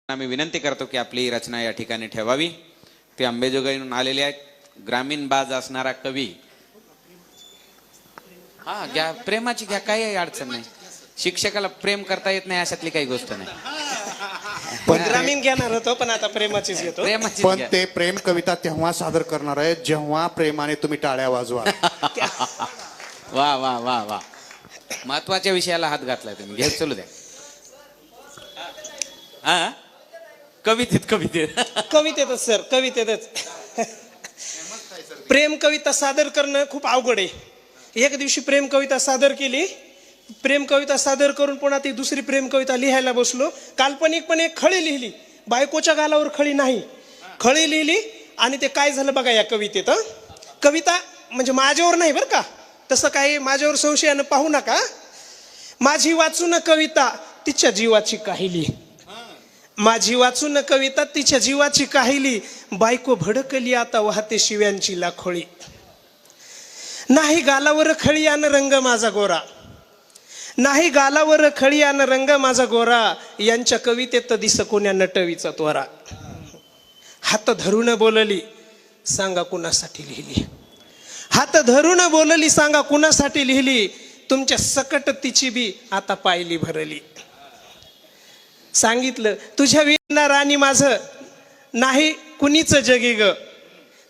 आम्ही विनंती करतो की आपली रचना या ठिकाणी ठेवावी. ते अंबेजोगाईहून आलेले आहेत. ग्रामीण बाज असणारा कवी. हा घ्या, प्रेमाची घ्या, काही अडचण नाही. शिक्षकाला प्रेम करता येत नाही अशातली काही गोष्ट नाही. पण ग्रामीण घेणार होतो, पण आता प्रेमाचीच घेतो. पण ते प्रेम कविता तेव्हा सादर करणार आहे जेव्हा प्रेमाने तुम्ही टाळ्या वाजवा. वा वा वा वा, महत्वाच्या विषयाला हात घातलाय तुम्ही. घे, चलू द्या. हा, कवितेतच सर, कवितेतच प्रेम कविता सादर करणं खूप अवघड आहे. एक दिवशी प्रेम कविता सादर केली. प्रेम कविता सादर करून पुन्हा ती दुसरी प्रेम कविता लिहायला बसलो. काल्पनिकपणे एक खळी लिहिली. बायकोच्या गालावर खळी नाही, खळी लिहिली. आणि ते काय झालं बघा या कवितेत. कविता म्हणजे माझ्यावर नाही बरं का, तसं काही माझ्यावर संशयानं पाहू नका. माझी वाचून कविता तिच्या जीवाची काहिली, माझी वाचून कविता तिच्या जीवाची काहिली. बायको भडकली आता वाहते शिव्यांची लाखोळी. नाही गालावर खळी आण रंग माझा गोरा, नाही गालावर खळी आण रंग माझा गोरा. यांच्या कवितेत दिस कोण्या नटवीचा त्वरा. हात धरून बोलली सांगा कुणासाठी लिहिली, हात धरून बोलली सांगा कुणासाठी लिहिली. तुमच्या सकट तिची बी आता पायली भरली. सांगितलं तुझ्या विना राणी माझं नाही कुणीच जगी ग,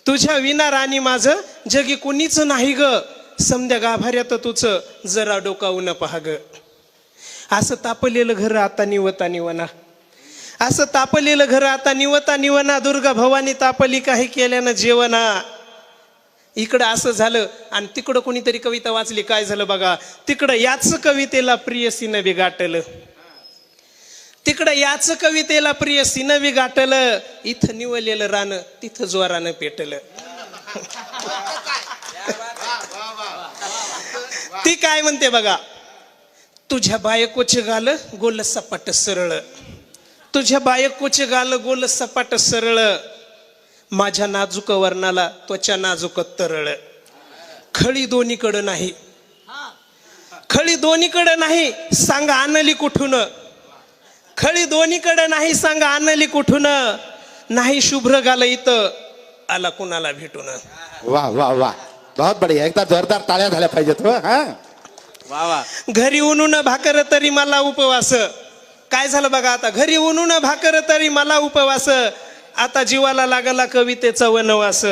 तुझ्या विना राणी माझं जगी कुणीच नाही ग. समद्या गाभाऱ्यात तुझं जरा डोकावून पहा ग. असं तापलेलं घर आता निवता निवना, असं तापलेलं घर आता निवता निवना. दुर्गा भवानी तापली काही केल्यानं जेवणा. इकडं असं झालं आणि तिकडं कोणीतरी कविता वाचली. काय झालं बघा, तिकडं याच कवितेला प्रियसीनं बिगाटलं, तिकडं याच कवितेला प्रियसीनं बिगाटलं. इथं निवलेलं रान तिथं जोरानं पेटलं. ती काय म्हणते बघा, तुझ्या बायकोचे गाल गोल सपाट सरळ, तुझ्या बायकोचे गाल गोल सपाट सरळ. माझ्या नाजूक वर्णाला त्वचा नाजूक तरळ. खळी दोन्हीकडं नाही, खळी दोन्हीकडं नाही सांगा आणली कुठून, खळी दोन्हीकडं नाही सांगा आणली कुठून. नाही शुभ्र गाल इथं आला कुणाला भेटून. वाह वाह वाह, बहुत बढिया. एकदा जोरदार टाळ्या झाल्या पाहिजेत. वा वा. घरी उन्हून भाकर तरी मला उपवास. काय झालं बघा आता, घरी उन्हून भाकर तरी मला उपवास. आता जीवाला लागला कवितेचा वनवास.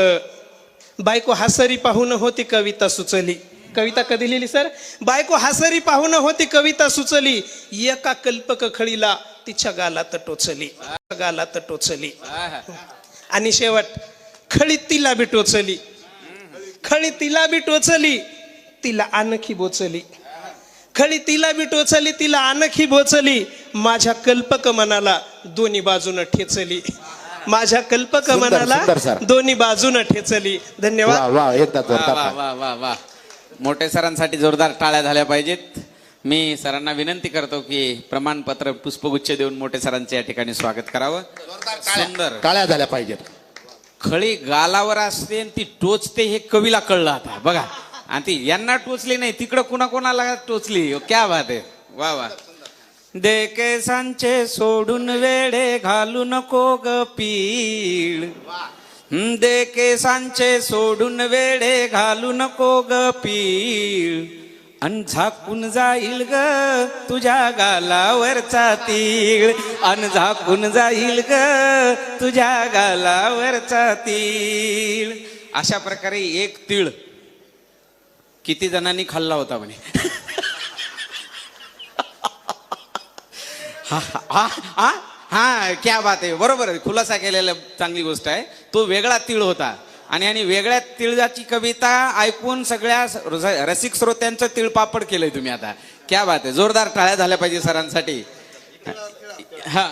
बायको हासरी पाहून होती कविता सुचली. कविता कधी लिहिली सर? बायको हासरी पाहून होती कविता सुचली. एका कल्पक खळीला तिच्या गालात टोचली, गालात टोचली. आणि शेवट खळी तिला बी टोचली, खळी तिला बी टोचली, तिला आणखी बोचली. खळी तिला बी टोचली, तिला आणखी बोचली. माझ्या कल्पक मनाला दोन्ही बाजून ठेचली, माझ्या कल्पक मनाला दोन्ही बाजून ठेचली. धन्यवाद. वा वा वा वा. मोठे सरांसाठी जोरदार टाळ्या झाल्या पाहिजेत. मी सरांना विनंती करतो की प्रमाणपत्र पुष्पगुच्छ देऊन मोठे सरांचे या ठिकाणी स्वागत करावं. सुंदर टाळ्या झाल्या पाहिजेत. खळी गालावर असते आणि ती टोचते हे कवीला कळलं आता बघा. आणि ती यांना टोचली नाही, तिकडं कुणाला टोचली. क्या बात आहे. वा वा. दे केसांचे सोडून वेडे घालू नको ग पीळ, दे केसांचे सोडून वेडे घालू नको ग पीळ. अन झाकून जाईल ग तुझ्या गालावरचा तीळ, अन झाकून जाईल ग तुझ्या गालावरचा तीळ. अशा प्रकारे एक तीळ किती जणांनी खाल्ला होता म्हणे. हा हा हा हा, क्या बात आहे. बरोबर आहे, खुलासा केलेला चांगली गोष्ट आहे. तो वेगळा तीळ होता आणि वेगळ्या तिळाची कविता ऐकून सगळ्या रसिक श्रोत्यांचं तिळपापड केलंय तुम्ही आता. क्या बात आहे. जोरदार टाळ्या झाल्या पाहिजे सरांसाठी. हा